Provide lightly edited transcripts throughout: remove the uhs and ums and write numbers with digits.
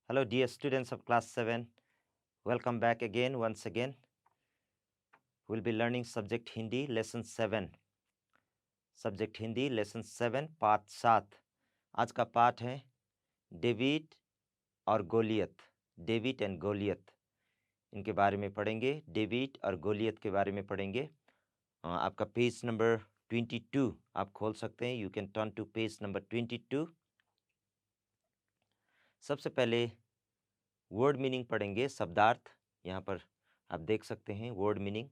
Hello, dear students of class 7. Welcome back again, once again. We'll be learning subject Hindi, lesson 7. Subject Hindi, lesson 7, पाठ 7. आज का पाठ है David और Goliath. David and Goliath, इनके बारे में पढ़ेंगे. डेविड और गोलियत के बारे में पढ़ेंगे. आपका पेज नंबर 22 आप खोल सकते हैं. You can turn to page number 22. सबसे पहले वर्ड मीनिंग पढ़ेंगे. शब्दार्थ यहाँ पर आप देख सकते हैं. वर्ड मीनिंग,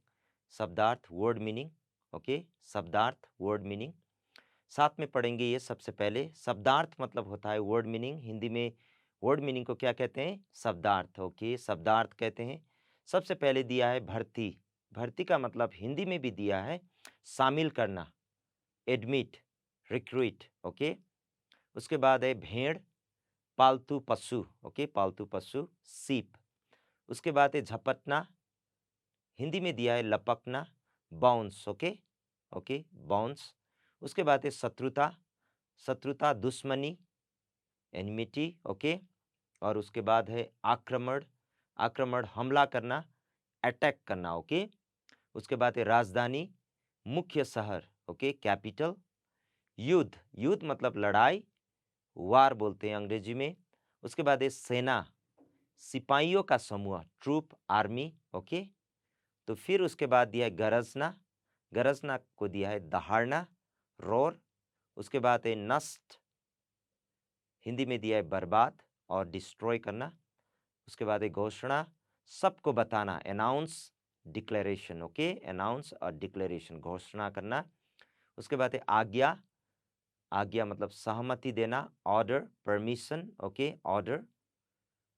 शब्दार्थ, वर्ड मीनिंग. ओके, शब्दार्थ, वर्ड मीनिंग साथ में पढ़ेंगे. ये सबसे पहले शब्दार्थ मतलब होता है वर्ड मीनिंग. हिंदी में वर्ड मीनिंग को क्या कहते हैं? शब्दार्थ. ओके, शब्दार्थ कहते हैं. सबसे पहले दिया है भर्ती. भर्ती का मतलब हिंदी में भी दिया है शामिल करना, एडमिट, रिक्रूट. ओके, उसके बाद है भेड़, पालतू पशु. ओके, पालतू पशु, सीप. उसके बाद है झपटना, हिंदी में दिया है लपकना, बाउंस. Okay okay, bounce. उसके बाद है शत्रुता. शत्रुता, दुश्मनी, एनिमिटी. ओके, और उसके बाद है आक्रमण. आक्रमण, हमला करना, अटैक करना. ओके, उसके बाद है राजधानी, मुख्य शहर. Okay, capital. युद्ध, युद्ध मतलब लड़ाई, वार बोलते हैं अंग्रेजी में. उसके बाद है सेना, सिपाहियों का समूह, ट्रूप, आर्मी. ओके, तो फिर उसके बाद दिया है गरजना. गरजना को दिया है दहाड़ना, रोर. उसके बाद है नष्ट, हिंदी में दिया है बर्बाद और डिस्ट्रॉय करना. उसके बाद है घोषणा, सबको बताना, अनाउंस, डिक्लेरेशन. ओके, अनाउंस और डिक्लेरेशन, घोषणा करना. उसके बाद है आज्ञा. आज्ञा मतलब सहमति देना, order, permission. Okay, order,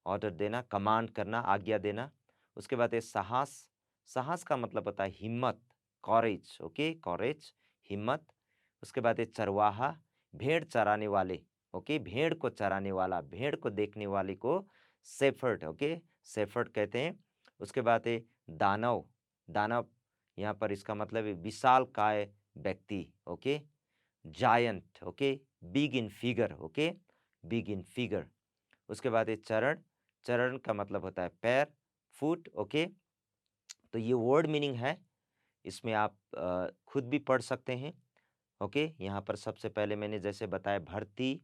order देना, कमांड करना, आज्ञा देना. उसके बाद है साहस. साहस का मतलब होता है हिम्मत, कॉरेज. ओके, कॉरेज, हिम्मत. उसके बाद है चरवाहा, भेड़ चराने वाले. ओके, भेड़ को चराने वाला, भेड़ को देखने वाले को शेफर्ड. ओके, शेफर्ड कहते हैं. उसके बाद है दानव. दानव यहाँ पर इसका मतलब है विशाल काय व्यक्ति. Okay, giant. Okay, big in figure. Okay, big in figure. उसके बाद है चरण. चरण का मतलब होता है पैर, फुट. ओके, तो ये वर्ड मीनिंग है. इसमें आप खुद भी पढ़ सकते हैं. ओके, यहाँ पर सबसे पहले मैंने जैसे बताया भर्ती,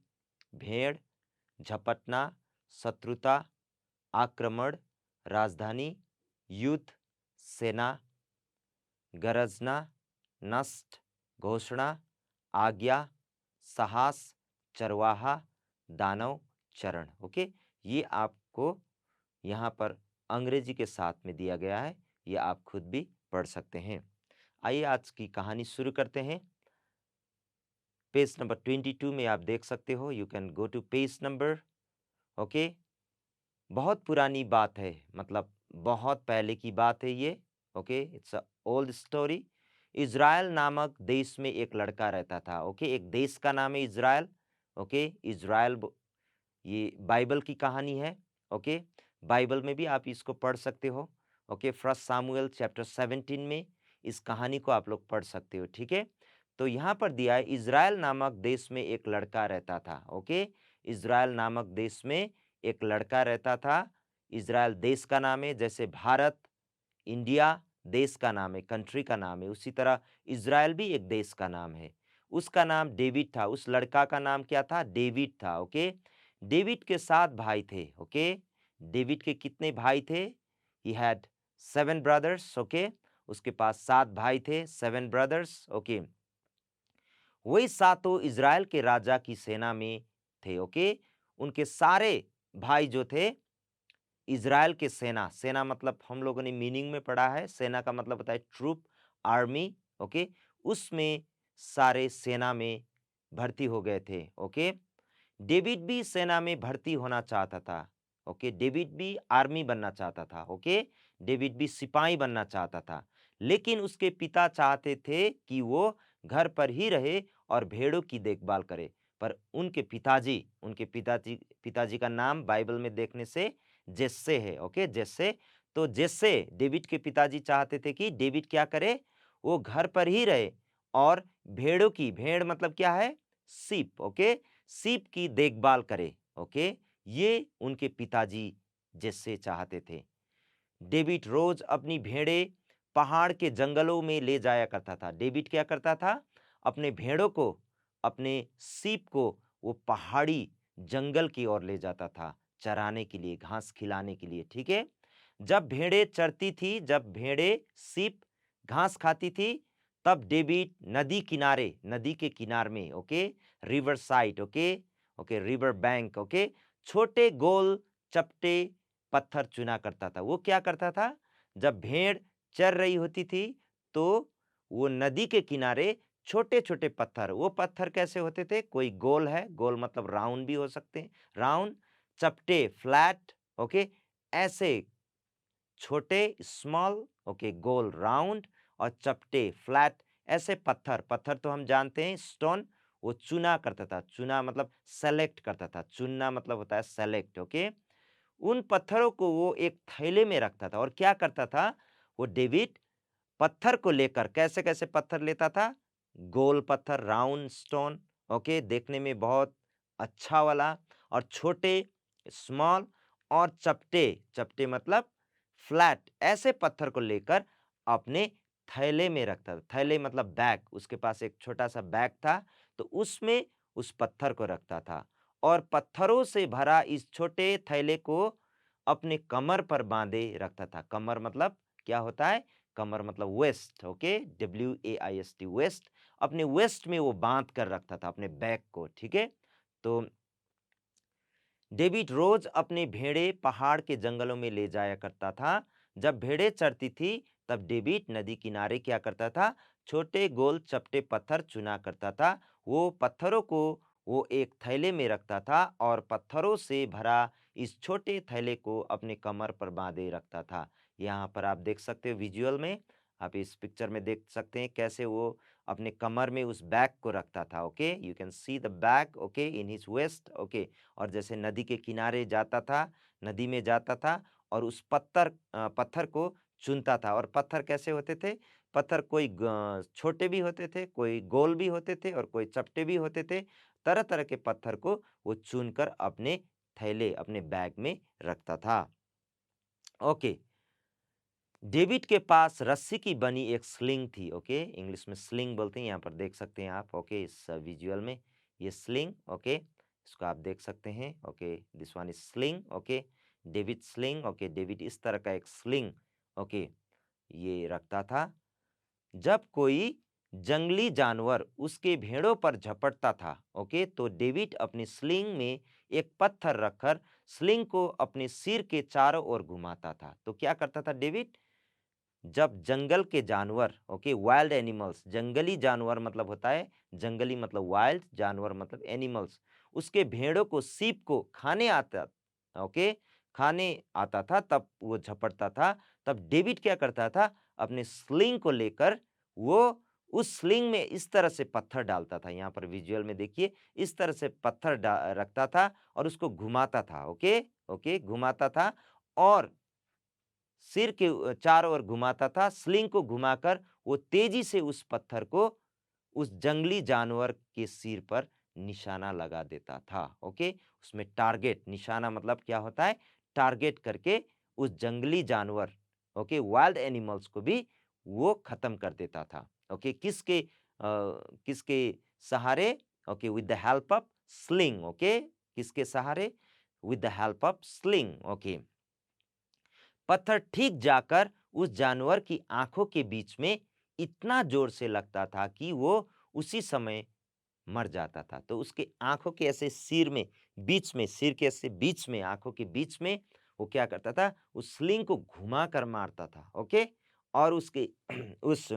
भेड़, झपटना, शत्रुता, आक्रमण, राजधानी, युद्ध, सेना, गरजना, नष्ट, घोषणा, आज्ञा, साहस, चरवाहा, दानव, चरण. ओके, ये आपको यहाँ पर अंग्रेजी के साथ में दिया गया है. ये आप खुद भी पढ़ सकते हैं. आइए आज की कहानी शुरू करते हैं. पेज नंबर 22 में आप देख सकते हो. You can go to page number. Okay, बहुत पुरानी बात है, मतलब बहुत पहले की बात है ये. Okay, it's a old story. Israel नामक देश में एक लड़का रहता था. ओके, एक देश का नाम है इज़राइल. ओके, इज़राइल ये बाइबल की कहानी है. ओके, बाइबल में भी आप इसको पढ़ सकते हो. ओके, फर्स्ट सामुएल चैप्टर 17 में इस कहानी को आप लोग पढ़ सकते हो. ठीक है, तो यहाँ पर दिया है इज़राइल नामक देश में एक लड़का रहता था. ओके, इज़राइल नामक देश में एक लड़का रहता था. इज़राइल देश का नाम है, जैसे भारत, इंडिया देश का नाम है, कंट्री का नाम है, उसी तरह इज़राइल भी एक देश का नाम है. उसका नाम डेविड था. उस लड़का का नाम क्या था? डेविड था. ओके, डेविड के 7 भाई थे. ओके, डेविड के कितने भाई थे? He had 7 brothers. ओके, उसके पास 7 भाई थे, 7 ब्रदर्स. ओके, वही सातों इज़राइल के राजा की सेना में थे. ओके, उनके सारे भाई जो थे इज़राइल के सेना. सेना मतलब हम लोगों ने मीनिंग में पढ़ा है, सेना का मतलब होता है ट्रूप, आर्मी. ओके, उसमें सारे सेना में भर्ती हो गए थे. ओके, डेविड भी सेना में भर्ती होना चाहता था. ओके, डेविड भी आर्मी बनना चाहता था. ओके, डेविड भी सिपाही बनना चाहता था. लेकिन उसके पिता चाहते थे कि वो घर पर ही रहे और भेड़ों की देखभाल करे. पर उनके पिताजी पिताजी का नाम बाइबल में देखने से जेस्से है. ओके, जेस्से. तो जेस्से, डेविड के पिताजी चाहते थे कि डेविड क्या करे? वो घर पर ही रहे और भेड़ मतलब क्या है? सीप. ओके, सीप की देखभाल करे. ओके, ये उनके पिताजी जैसे चाहते थे। डेविड रोज अपनी भेड़ें पहाड़ के जंगलों में ले जाया करता था। डेविड क्या करता था? अपने भेड़ों को, अपने सीप को वो पहाड़ी जंगल की ओर ले जाता था चराने के लिए, घास खिलाने के लिए। ठीक है, जब भेड़ें चरती थी, जब भेड़ें सीप घास खाती थी, तब डेविड नदी किनारे, नदी के किनारे में, okay, river side, okay, okay, river bank, okay, छोटे गोल चपटे पत्थर चुना करता था। वो क्या करता था? जब भेड़ चर रही होती थी तो वो नदी के किनारे छोटे-छोटे पत्थर, वो पत्थर कैसे होते थे? कोई गोल है, गोल मतलब राउंड भी हो सकते हैं, राउंड, चपटे फ्लैट, ओके, ऐसे छोटे स्मॉल, ओके, गोल राउंड, और चपटे फ्लैट, ऐसे पत्थर, पत्थर तो हम जानते हैं स्टोन, वो चुना करता था। चुना मतलब सेलेक्ट करता था, चुनना मतलब होता है सेलेक्ट, ओके। उन पत्थरों को वो एक थैले में रखता था और क्या करता था? वो डेविड पत्थर को लेकर, कैसे-कैसे पत्थर लेता था? गोल पत्थर, राउंड स्टोन, ओके, देखने में बहुत अच्छा वाला, और छोटे स्मॉल, और चपटे, चपटे मतलब फ्लैट, ऐसे पत्थर को लेकर अपने थैले में रखता था। थैले मतलब बैग, उसके पास एक छोटा-सा बैग था, तो उसमें उस पत्थर को रखता था और पत्थरों से भरा इस छोटे थैले को अपने कमर पर बाँधे रखता था। कमर मतलब क्या होता है? कमर मतलब वेस्ट, ओके, WAIST, वेस्ट, अपने वेस्ट में वो बांध कर रखता था अपने बैग को। ठीक है, तो डेविड रोज अपने भेड़ें पहाड़ के जंगलों में ले जाया करता था। जब भेड़ें चरती थी तब डेविड नदी किनारे क्या करता था? छोटे गोल चपटे पत्थर चुना करता था। वो पत्थरों को वो एक थैले में रखता था और पत्थरों से भरा इस छोटे थैले को अपने कमर पर बांधे रखता था। यहाँ पर आप देख सकते हो विजुअल में, आप इस पिक्चर में देख सकते हैं कैसे वो अपने कमर में उस बैग को रखता था। Okay, you can see the bag, okay, in his waist, okay. और जैसे नदी के किनारे जाता था, नदी में जाता था और उस पत्थर को चुनता था। और पत्थर कैसे होते थे? पत्थर कोई छोटे भी होते थे, कोई गोल भी होते थे और कोई चपटे भी होते थे। तरह-तरह के पत्थर को वो चुनकर अपने थैले, अपने बैग में रखता था। ओके, डेविड के पास रस्सी की बनी एक स्लिंग थी, ओके, इंग्लिश में स्लिंग बोलते हैं, यहाँ पर देख सकते हैं आप, ओके, इस विजुअल में ये स्लिंग, ओके, इसको आप देख सकते हैं, okay, this one is sling, okay, David sling, okay, David इस तरह का एक स्लिंग, ओके, ये रखता था। जब कोई जंगली जानवर उसके भेड़ों पर झपटता था, ओके, तो डेविड अपनी स्लिंग में एक पत्थर रखकर स्लिंग को अपने सिर के चारों ओर घुमाता था। तो क्या करता था डेविड? जब जंगल के जानवर, ओके, वाइल्ड एनिमल्स, जंगली जानवर मतलब होता है, जंगली मतलब वाइल्ड, जानवर मतलब एनिमल्स, उसके भेड़ों को, सीप को खाने आता, ओके, खाने आता था, तब वो झपटता था। तब डेविड क्या करता था? अपने स्लिंग को लेकर वो उस स्लिंग में इस तरह से पत्थर डालता था। यहाँ पर विजुअल में देखिए, इस तरह से पत्थर रखता था और उसको घुमाता था, ओके, ओके, घुमाता था और सिर के चारों ओर घुमाता था। स्लिंग को घुमाकर वो तेजी से उस पत्थर को उस जंगली जानवर के सिर पर निशाना लगा देता था। ओके, उसमें टारगेट, निशाना मतलब क्या होता है? टारगेट करके उस जंगली जानवर, ओके, वाइल्ड एनिमल्स को भी वो खत्म कर देता था। ओके, किसके सहारे? Okay, with the help of sling, okay, किसके सहारे? With the help of sling, okay. पत्थर ठीक जाकर उस जानवर की आंखों के बीच में इतना जोर से लगता था कि वो उसी समय मर जाता था। तो उसके आंखों के ऐसे सिर में, बीच में, सिर के ऐसे बीच में, आंखों के बीच में वो क्या करता था? उस स्लिंग को घुमा कर मारता था, ओके, और उसके उस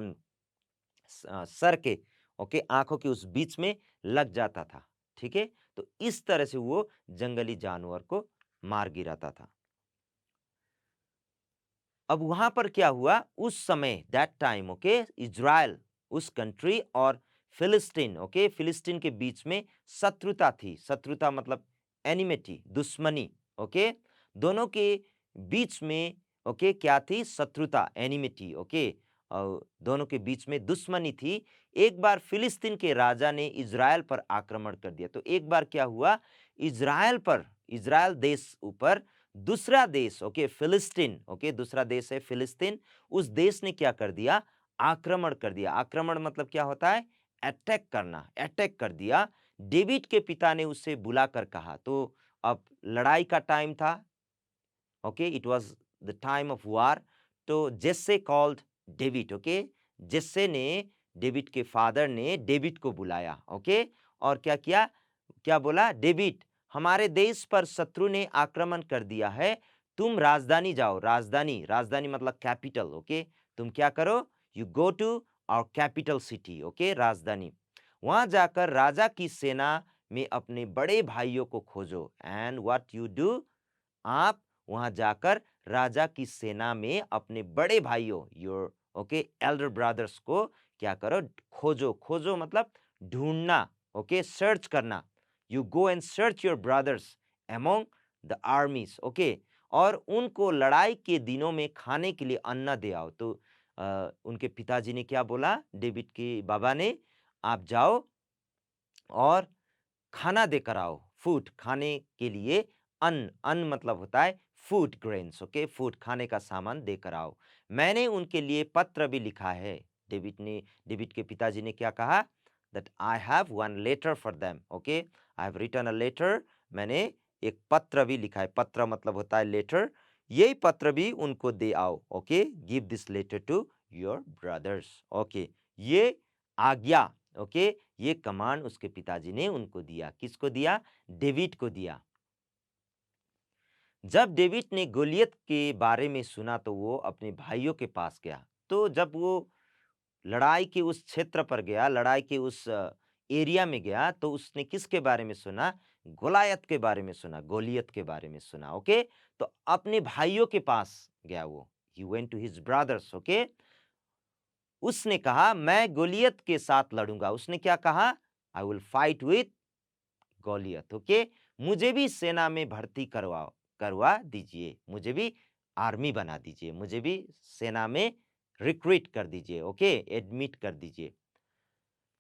सर के, ओके, आंखों के उस बीच में लग जाता था। ठीक है, तो इस तरह से वो जंगली जानवर को मार गिराता था। अब वहां पर क्या हुआ उस समय, दैट टाइम, ओके, इज़राइल, उस कंट्री और फिलिस्तीन, ओके, फिलिस्तीन के बीच में शत्रुता थी। शत्रुता मतलब एनिमिटी, दुश्मनी, ओके, दोनों के बीच में, ओके, क्या थी? शत्रुता, एनिमिटी, ओके, और दोनों के बीच में दुश्मनी थी। एक बार फिलिस्तीन के राजा ने इज़राइल पर आक्रमण कर दिया। तो एक बार क्या हुआ? इज़राइल पर, इज़राइल देश ऊपर दूसरा देश, ओके, फिलिस्तीन, ओके, दूसरा देश है फिलिस्तीन, उस देश ने क्या कर दिया? आक्रमण कर दिया। आक्रमण मतलब क्या होता है? अटैक करना, अटैक कर दिया। डेविड के पिता ने उसे बुलाकर कहा, तो अब लड़ाई का टाइम था, okay, it was the time of war. तो जेस्से कॉल्ड डेविड, ओके, जेस्से ने, डेविड के फादर ने डेविड को बुलाया, ओके, और क्या किया? क्या बोला? डेविड, हमारे देश पर शत्रु ने आक्रमण कर दिया है, तुम राजधानी जाओ। राजधानी, राजधानी मतलब कैपिटल, ओके, तुम क्या करो? You go to our capital city, okay, राजधानी। वहां जाकर राजा की सेना में अपने बड़े भाइयों को खोजो। And what you do? आप वहां जाकर राजा की सेना में अपने बड़े भाइयों, योर, ओके, एल्डर ब्रदर्स को क्या करो? खोजो। खोजो मतलब ढूंढना, ओके, सर्च करना। You go and search your brothers among the armies, okay, और उनको लड़ाई के दिनों में खाने के लिए अन्न दे आओ। तो उनके पिताजी ने क्या बोला? डेविड के बाबा ने, आप जाओ और खाना देकर आओ, फूड, खाने के लिए अन्न, अन्न मतलब होता है फूड, ग्रेन्स, ओके, फूड, खाने का सामान देकर आओ। मैंने उनके लिए पत्र भी लिखा है। डेविड के पिताजी ने क्या कहा? That I have one letter for them, okay, I have written a letter, मैंने एक पत्र भी लिखा है। पत्र मतलब होता है लेटर, यही पत्र भी उनको दे आओ, okay, give this letter to your brothers, okay, ये आज्ञा, ओके, ये कमांड उसके पिताजी ने उनको दिया। किसको दिया? डेविड को दिया। जब डेविड ने गोलियत के बारे में सुना तो वो अपने भाइयों के पास गया। तो जब वो लड़ाई के उस क्षेत्र पर गया, लड़ाई के उस एरिया में गया, तो उसने किसके बारे में सुना? गोलायत के बारे में सुना, गोलियत के बारे में सुना, ओके। तो अपने भाइयों के पास गया वो, he went to his brothers, okay. उसने कहा, मैं गोलियत के साथ लड़ूंगा। उसने क्या कहा? I will fight with Goliath, okay, मुझे भी सेना में भर्ती करवा दीजिए, मुझे भी आर्मी बना दीजिए, मुझे भी सेना में रिक्रूट कर दीजिए, ओके, एडमिट कर दीजिए।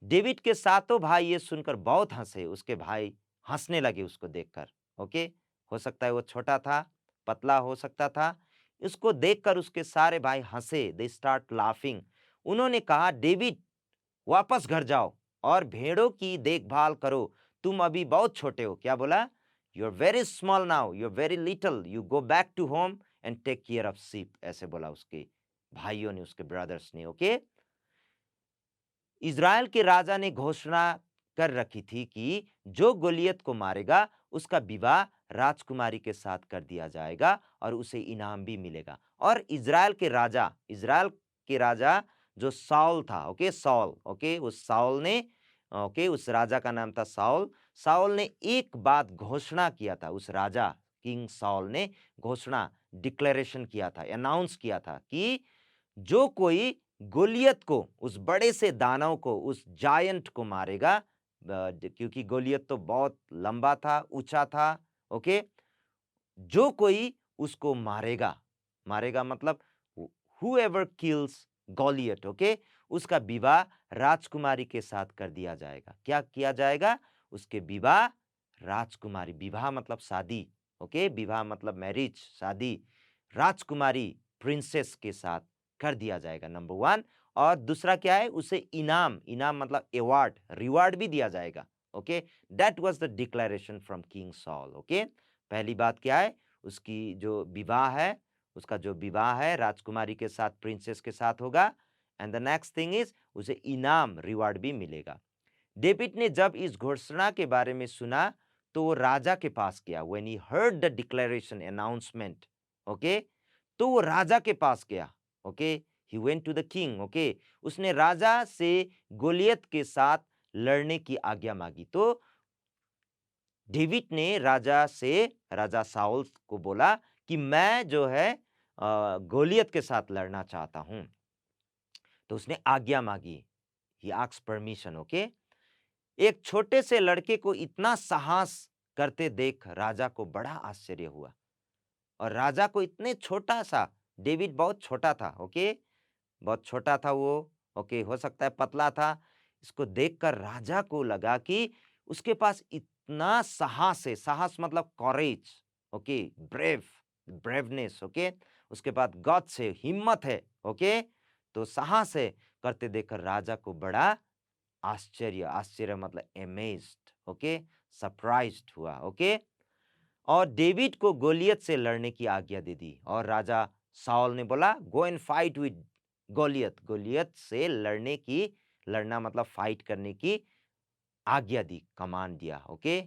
डेविड के सातों भाई ये सुनकर बहुत हंसे। उसके भाई हंसने लगे उसको देखकर, ओके। हो सकता है वो छोटा था, पतला हो सकता था, इसको देखकर उसके सारे भाई हंसे, दे स्टार्ट लाफिंग। उन्होंने कहा, डेविड, वापस घर जाओ और भेड़ों की देखभाल करो, तुम अभी बहुत छोटे हो। क्या बोला? You are very small now, you are very little, you go back to home and take care of sheep, ऐसे बोला उसके भाइयों ने, उसके ब्रदर्स ने, ओके। इज़राइल के राजा ने घोषणा कर रखी थी कि जो गोलियत को मारेगा उसका विवाह राजकुमारी के साथ कर दिया जाएगा और उसे इनाम भी मिलेगा। और इज़राइल के राजा जो साउल था, ओके, साउल, ओके, उस साउल ने, ओके, उस राजा का नाम था साउल। साउल ने एक बात घोषणा किया था, उस राजा किंग साउल ने घोषणा, डिक्लेरेशन किया था, अनाउंस किया था कि जो कोई गोलियत को, उस बड़े से दानव को, उस जायंट को मारेगा, क्योंकि गोलियत तो बहुत लंबा था, ऊंचा था, ओके, जो कोई उसको मारेगा, मारेगा मतलब whoever kills गोलियत, ओके, उसका विवाह राजकुमारी के साथ कर दिया जाएगा। क्या किया जाएगा? उसके विवाह राजकुमारी, विवाह मतलब शादी, ओके, विवाह मतलब मैरिज, शादी, राजकुमारी, प्रिंसेस के साथ कर दिया जाएगा, नंबर वन। और दूसरा क्या है? उसे इनाम, इनाम मतलब अवार्ड, रिवार्ड भी दिया जाएगा, okay. That was the declaration from king sol, okay. पहली बात क्या है? उसकी जो विवाह है, उसका जो विवाह है राजकुमारी के साथ, प्रिंसेस के साथ होगा। And the next thing is उसे इनाम, रिवार्ड भी मिलेगा। डेविड ने जब इस घोषणा के बारे में सुना तो वो राजा के पास गया। When he heard the declaration, announcement, okay, तो वो राजा के पास गया, okay, he went to the king, okay, उसने राजा से गोलियत के साथ लड़ने की आज्ञा मांगी। तो डेविड ने राजा से, राजा साउल को बोला कि मैं जो है गोलियत के साथ लड़ना चाहता हूं। तो उसने आज्ञा मांगी, ही आस्क्ड परमिशन, ओके। एक छोटे से लड़के को इतना साहस करते देख राजा को बड़ा आश्चर्य हुआ। और राजा को इतने छोटा सा, डेविड बहुत छोटा था, ओके, बहुत छोटा था वो, ओके, हो सकता है पतला था। इसको देखकर राजा को लगा कि उसके पास इतना साहस है, साहस मतलब कॉरेज, ओके, ब्रेव, ब्रेवनेस, ओके, उसके बाद गट्स है, हिम्मत है, ओके, तो साहस है, करते देखकर राजा को बड़ा आश्चर्य, आश्चर्य मतलब एमेज्ड, ओके, सरप्राइज्ड हुआ, ओके। और डेविड को गोलियत से लड़ने की आज्ञा दे दी, और राजा साउल ने बोला go and fight with Goliath, Goliath से लड़ना मतलब फाइट करने की आज्ञा दी, कमांड दिया, ओके,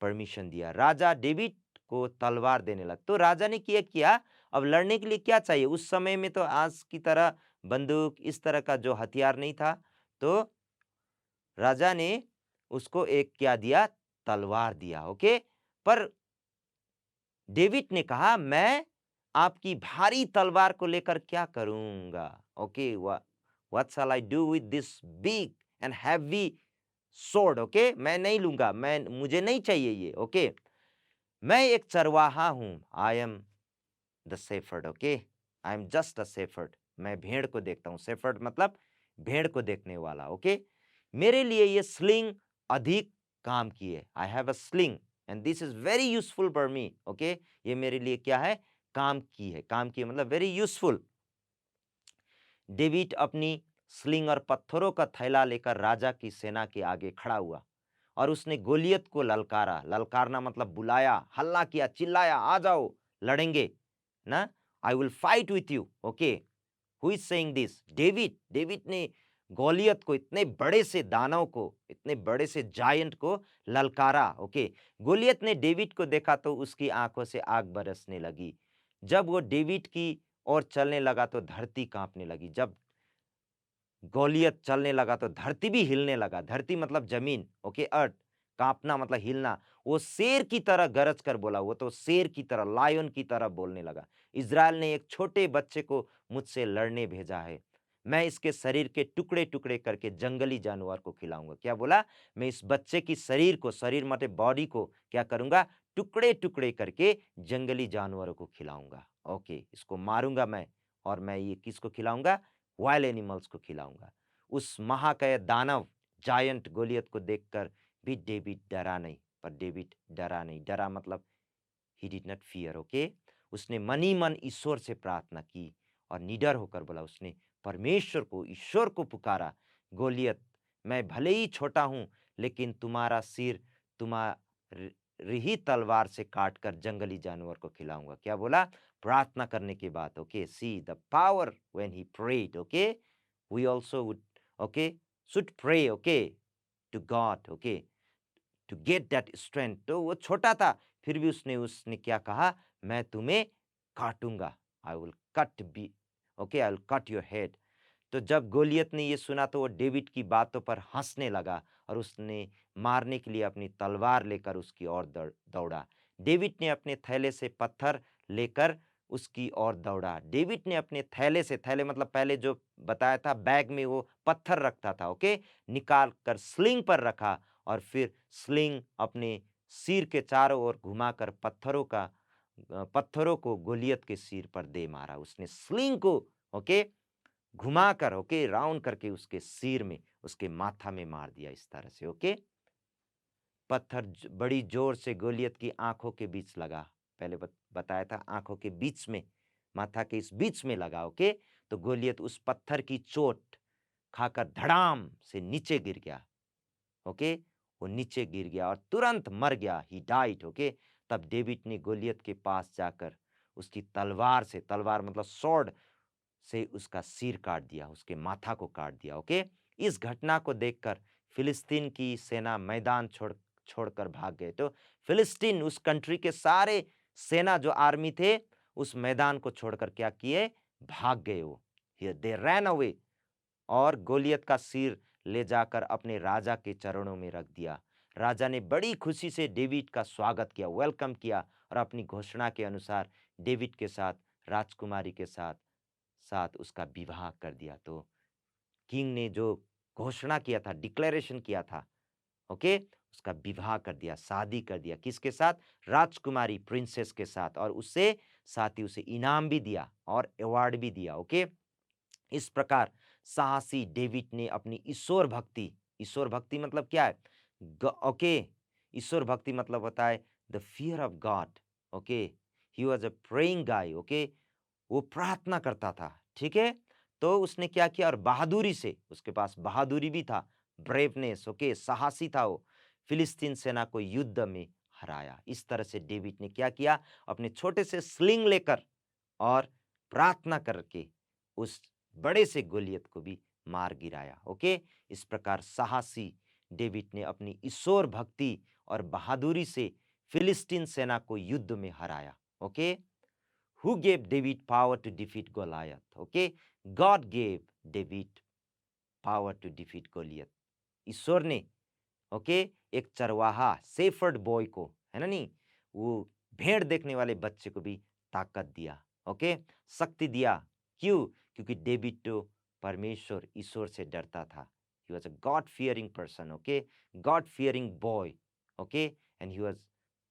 परमिशन दिया। राजा डेविड को तलवार देने लगा, तो राजा ने किया किया, अब लड़ने के लिए क्या चाहिए, उस समय में तो आज की तरह बंदूक इस तरह का जो हथियार नहीं था, तो राजा ने उसको एक क्या दिया, तलवार दिया, ओके। पर डेविड ने कहा मैं आपकी भारी तलवार को लेकर क्या करूंगा, okay, what shell I do with this big and heavy sword, okay, मैं नहीं लूंगा, मुझे नहीं चाहिए ये, ओके, मैं एक चरवाहा हूं, I am the shepherd, okay, I am just a shepherd, मैं भेड़ को देखता हूं, शेफर्ड मतलब भेड़ को देखने वाला, ओके, मेरे लिए ये स्लिंग अधिक काम की है, I have a sling and this is very useful for me, okay, ये मेरे लिए क्या है, काम की है, काम की है मतलब वेरी यूजफुल। डेविड अपनी स्लिंग और पत्थरों का थैला लेकर राजा की सेना के आगे खड़ा हुआ, और उसने गोलियत को ललकारा, ललकारना मतलब बुलाया, हल्ला किया, चिल्लाया, आ जाओ लड़ेंगे ना, I will fight with you, okay, who is saying this, David, David ने गोलियत को, इतने बड़े से दानव को, इतने बड़े से जायंट को ललकारा, ओके। गोलियत ने डेविड को देखा तो उसकी आंखों से आग बरसने लगी, जब वो डेविड की ओर चलने लगा तो धरती कांपने लगी, जब गोलियत चलने लगा तो धरती भी हिलने लगा, धरती मतलब जमीन, ओके, अर्थ, कांपना मतलब हिलना, वो शेर की तरह गरज कर बोला, वो तो शेर की तरह, लायन की तरह बोलने लगा, इज़राइल ने एक छोटे बच्चे को मुझसे लड़ने भेजा है, मैं इसके शरीर के टुकड़े टुकड़े करके जंगली जानवर को खिलाऊंगा, क्या बोला, मैं इस बच्चे की शरीर को, शरीर मतलब बॉडी को क्या करूंगा, टुकड़े टुकड़े करके जंगली जानवरों को खिलाऊंगा, ओके, इसको मारूंगा मैं, और मैं ये किसको खिलाऊंगा, वाइल्ड एनिमल्स को खिलाऊंगा। उस महाकाय दानव जायंट गोलियत को देखकर भी डेविड डरा नहीं, पर डेविड डरा नहीं, डरा मतलब he did not fear, okay, उसने मन ही मन ईश्वर से प्रार्थना की और निडर होकर बोला, उसने परमेश्वर को, ईश्वर को पुकारा, गोलियत, मैं भले ही छोटा हूं, लेकिन तुम्हारा सिर तुम्हारी तलवार से काटकर जंगली जानवर को खिलाऊंगा, क्या बोला, प्रार्थना करने के बाद, okay, see the power when he prayed, okay, we also would, okay, should pray, okay, to God, okay, to get that strength, तो वो छोटा था, फिर भी उसने उसने क्या कहा, मैं तुम्हें काटूंगा, I will cut be, okay, I will cut your head. तो जब गोलियत ने ये सुना तो वो डेविड की बातों पर हंसने लगा, और उसने मारने के लिए अपनी तलवार लेकर उसकी ओर दौड़ा। डेविड ने अपने थैले से पत्थर लेकर उसकी ओर दौड़ा, डेविड ने अपने थैले से, थैले मतलब पहले जो बताया था बैग में वो पत्थर रखता था, ओके, निकाल कर स्लिंग पर रखा, और फिर स्लिंग अपने सिर के चारों ओर घुमाकर पत्थरों को गोलियत के सिर पर दे मारा, उसने स्लिंग को, ओके, घुमाकर, ओके, राउंड करके उसके सिर में, उसके माथा में मार दिया इस तरह से, ओके। पत्थर बड़ी जोर से गोलियत की आंखों के बीच लगा, पहले बताया था आंखों के बीच में, माथा के इस बीच में लगा, ओके, तो गोलियत उस पत्थर की चोट खाकर धड़ाम से नीचे गिर गया, ओके, वो नीचे गिर गया और तुरंत मर गया, ही डाइड, ओके। तब डेविड ने गोलियत के पास जाकर उसकी तलवार से, तलवार मतलब स्वॉर्ड से उसका सिर काट दिया, उसके माथा को काट दिया, ओके। इस घटना को देखकर फिलिस्तीन की सेना मैदान छोड़कर भाग गए, तो फिलिस्तीन उस कंट्री के सारे सेना जो आर्मी थे उस मैदान को छोड़कर क्या किए, भाग गए, वो दे रैन अवे, और गोलियत का सिर ले जाकर अपने राजा के चरणों में रख दिया। राजा ने बड़ी खुशी से डेविड का स्वागत किया, वेलकम किया, और अपनी घोषणा के अनुसार डेविड के साथ, राजकुमारी के साथ साथ उसका विवाह कर दिया। तो किंग ने जो घोषणा किया था, डिक्लेरेशन किया था, ओके, उसका विवाह कर दिया, शादी कर दिया, किसके साथ, राजकुमारी प्रिंसेस के साथ, और उससे साथ ही उसे इनाम भी दिया और अवार्ड भी दिया, ओके। इस प्रकार साहसी डेविड ने अपनी ईश्वर भक्ति मतलब क्या है, ओके, ईश्वर भक्ति मतलब होता है the fear of God. Okay, he was a praying guy. Okay, वो प्रार्थना करता था, ठीक है। तो उसने क्या किया, और बहादुरी से, उसके पास बहादुरी भी था, ब्रेवनेस, ओके, साहसी था वो, फिलिस्तीन सेना को युद्ध में हराया। इस तरह से डेविड ने क्या किया, अपने छोटे से स्लिंग लेकर और प्रार्थना करके उस बड़े से गोलियत को भी मार गिराया। ओके, इस प्रकार साहसी डेविड ने अपनी ईश्वर भक्ति और बहादुरी से फिलिस्तीन सेना को युद्ध में हराया। Okay, who gave David power to defeat Goliath? Okay, God gave David power to defeat Goliath. ईश्वर ने, ओके, एक चरवाहा शेफर्ड बॉय को, है ना नहीं, वो भेड़ देखने वाले बच्चे को भी ताकत दिया। ओके, शक्ति दिया। क्यों? क्योंकि डेविड तो परमेश्वर ईश्वर से डरता था। He was a God fearing person. Okay, God fearing boy. Okay, and he was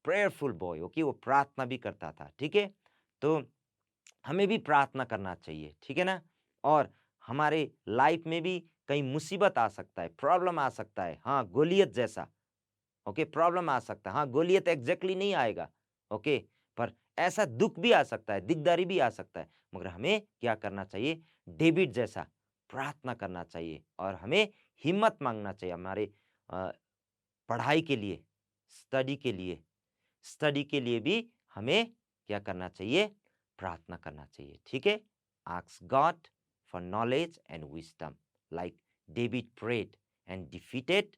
prayerful boy. Okay, वो प्रार्थना भी करता था, ठीक है। तो हमें भी प्रार्थना करना चाहिए, ठीक है ना। और हमारे लाइफ में भी कहीं मुसीबत आ सकता है, प्रॉब्लम आ सकता है, हाँ, गोलियत जैसा। ओके, प्रॉब्लम आ सकता है, हाँ, गोलियत एग्जैक्टली नहीं आएगा। ओके, पर ऐसा दुख भी आ सकता है, दिकदारी भी आ सकता है, मगर हमें क्या करना चाहिए, डेविड जैसा प्रार्थना करना चाहिए, और हमें हिम्मत मांगना चाहिए हमारे अ, पढ़ाई के लिए, स्टडी के लिए, स्टडी के लिए भी हमें क्या करना चाहिए, प्रार्थना करना चाहिए, ठीक है। Ask God for knowledge and wisdom like David prayed and defeated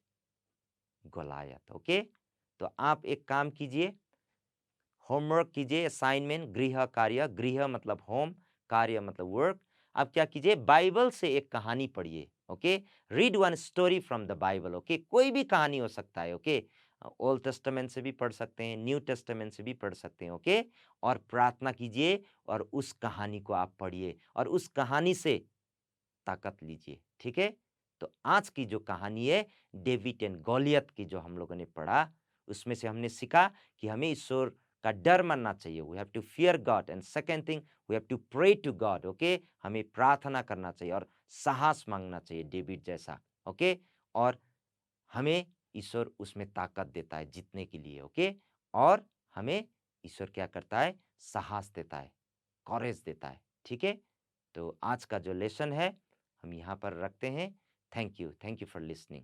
Goliath. Okay, तो आप एक काम कीजिए, होमवर्क कीजिए, असाइनमेंट, गृह कार्य, गृह मतलब होम, कार्य मतलब वर्क। आप क्या कीजिए, बाइबल से एक कहानी पढ़िए। Okay, read one story from the Bible. Okay, कोई भी कहानी हो सकता है। ओके, ओल्ड टेस्टामेंट से भी पढ़ सकते हैं, न्यू टेस्टामेंट से भी पढ़ सकते हैं। ओके, और प्रार्थना कीजिए, और उस कहानी को आप पढ़िए, और उस कहानी से ताकत लीजिए, ठीक है। तो आज की जो कहानी है डेविड एंड गोलियत की, जो हम लोगों ने पढ़ा, उसमें से हमने सीखा कि हमें ईश्वर का डर मानना चाहिए। We have to fear God, and second thing, we have to pray to God. Okay, हमें प्रार्थना करना चाहिए और साहस मांगना चाहिए डेविड जैसा। ओके, और हमें ईश्वर उसमें ताकत देता है जीतने के लिए। ओके, और हमें ईश्वर क्या करता है, साहस देता है, कॉरेज देता है, ठीक है। तो आज का जो लेसन है हम यहाँ पर रखते हैं। Thank you for listening.